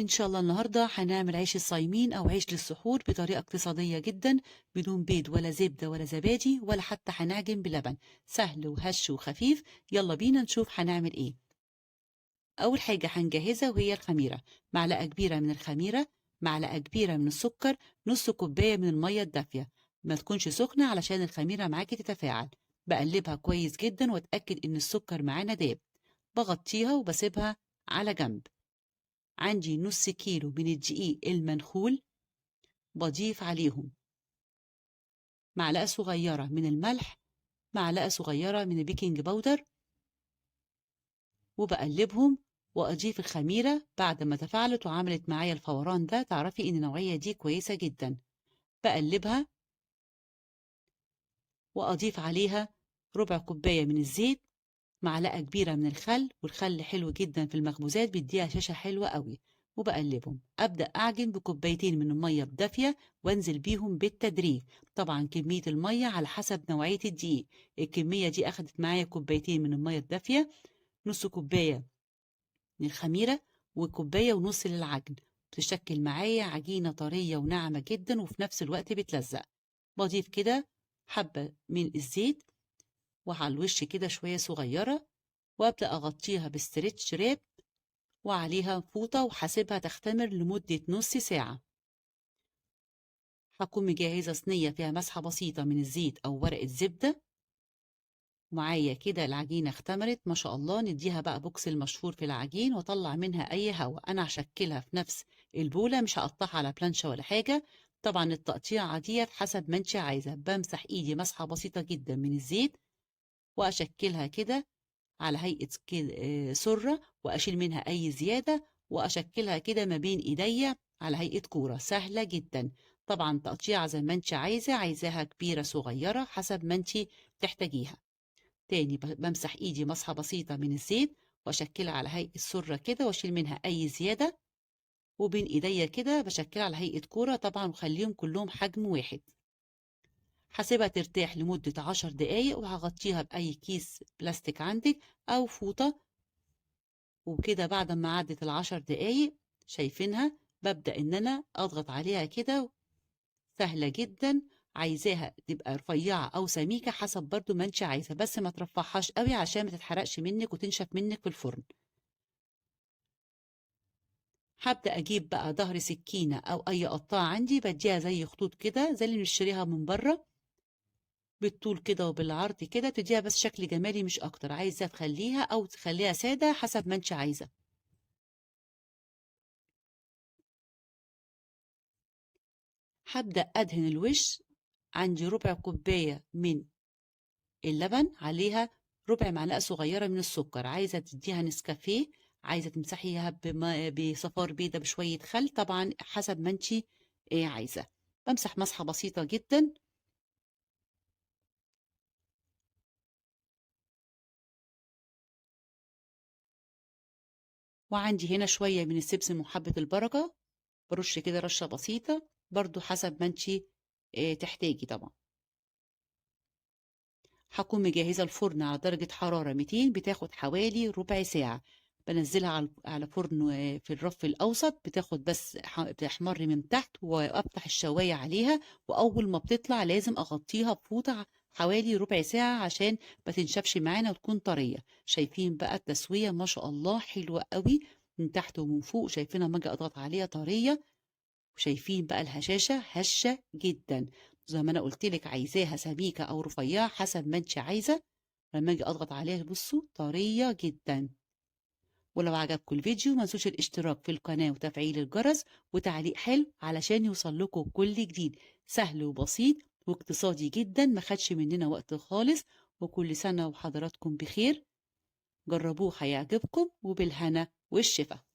إن شاء الله النهاردة هنعمل عيش الصايمين أو عيش للسحور بطريقة اقتصادية جدا، بدون بيض ولا زبدة ولا زبادي ولا حتى هنعجن بلبن. سهل وهش وخفيف. يلا بينا نشوف هنعمل إيه. أول حاجة هنجهزها وهي الخميرة. معلقة كبيرة من الخميرة، معلقة كبيرة من السكر، نص كوباية من المية الدافية. ما تكونش سخنة علشان الخميرة معاكي تتفاعل. بقلبها كويس جدا واتأكد إن السكر معانا داب. بغطيها وبسيبها على جنب. عندي نص كيلو من الدقيق المنخول، بضيف عليهم معلقة صغيرة من الملح، معلقة صغيرة من البيكنج باودر، وبقلبهم. وأضيف الخميرة بعد ما تفاعلت وعملت معايا الفوران ده، تعرفي إن النوعية دي كويسة جدا. بقلبها وأضيف عليها ربع كوباية من الزيت، معلقة كبيرة من الخل، والخل حلو جدا في المخبوزات بيديها شاشة حلوة قوي. وبقلبهم. أبدأ أعجن بكوبايتين من المية الدافية وانزل بيهم بالتدريج. طبعا كمية المية على حسب نوعية الدقيق. الكمية دي أخدت معايا كوبايتين من المية الدافية، نص كوباية من الخميرة، وكوباية ونص للعجن. بتشكل معايا عجينة طرية وناعمة جدا وفي نفس الوقت بتلزق. بضيف كده حبة من الزيت، وعلى الوش كده شوية صغيرة، وابدأ أغطيها بستريتش راب وعليها فوطة وحاسبها تختمر لمدة نص ساعة. هكون مجهزة صينية فيها مسحة بسيطة من الزيت أو ورقة زبدة. ومعايا كده العجينة اختمرت ما شاء الله. نديها بقى بوكس المشهور في العجين واطلع منها أي هواء. أنا هشكلها في نفس البولة، مش هقطعها على بلانشة ولا حاجة. طبعا التقطيعة ديت حسب ما انت عايزة. بمسح ايدي مسحة بسيطة جدا من الزيت وأشكلها كده على هيئة كده سرة، وأشيل منها أي زيادة وأشكلها كده ما بين إيديا على هيئة كورة سهلة جدا. طبعا تقطيعة زي ما انت عايزاها كبيرة صغيرة حسب ما انت تحتاجيها. تاني بمسح إيدي مسحة بسيطة من الزيت وأشكلها على هيئة سرة كده وأشيل منها أي زيادة، وبين إيديا كده بشكلها على هيئة كورة طبعا، وخليهم كلهم حجم واحد. هسيبها ترتاح لمدة 10 دقايق وهغطيها بأي كيس بلاستيك عندك أو فوطة. وكده بعد ما عدت ال10 دقايق شايفينها، ببدأ إن أنا أضغط عليها كده. سهلة جدا. عايزاها تبقى رفيعة أو سميكة حسب برضو ما انت عايزة، بس ما ترفعهاش قوي عشان ما تتحرقش منك وتنشف منك في الفرن. هبدأ أجيب بقى ظهر سكينة أو أي قطاعة عندي، بديها زي خطوط كده زي اللي بنشتريها من بره، بالطول كده وبالعرض كده، تديها بس شكل جمالي مش أكتر. عايزة تخليها أو تخليها سادة حسب ما انت عايزة. هبدأ أدهن الوش. عندي ربع كوباية من اللبن، عليها ربع معلقة صغيرة من السكر. عايزة تديها نسكافيه، عايزة تمسحيها بصفار بيضة بشوية خل، طبعا حسب ما انتي عايزة. بمسح مسحة بسيطة جدا. وعندي هنا شوية من السبسم وحبة البركة، برش كده رشة بسيطة برضو حسب ما انتي تحتاجي طبعا. هكون مجهزة الفرن على درجة حرارة 200، بتاخد حوالي ربع ساعة. بنزلها على فرن في الرف الأوسط، بتاخد بس بتحمر من تحت، وأفتح الشواية عليها. وأول ما بتطلع لازم أغطيها بفوطة حوالي ربع ساعة عشان ما تنشفش معانا وتكون طرية. شايفين بقى التسوية ما شاء الله حلوة قوي من تحت ومن فوق. شايفينها لما اجي اضغط عليها طرية. وشايفين بقى الهشاشة هشة جدا. زي ما انا قلت لك عايزاها سميكة او رفيعة حسب ما انت عايزة. لما اجي اضغط عليها بصوا طرية جدا. ولو عجبكم الفيديو ما تنسوش الاشتراك في القناة وتفعيل الجرس وتعليق حلو علشان يوصل لكم كل جديد. سهل وبسيط واقتصادي جدا، ما خدش مننا وقت خالص. وكل سنة وحضراتكم بخير. جربوه هيعجبكم، وبالهنا والشفا.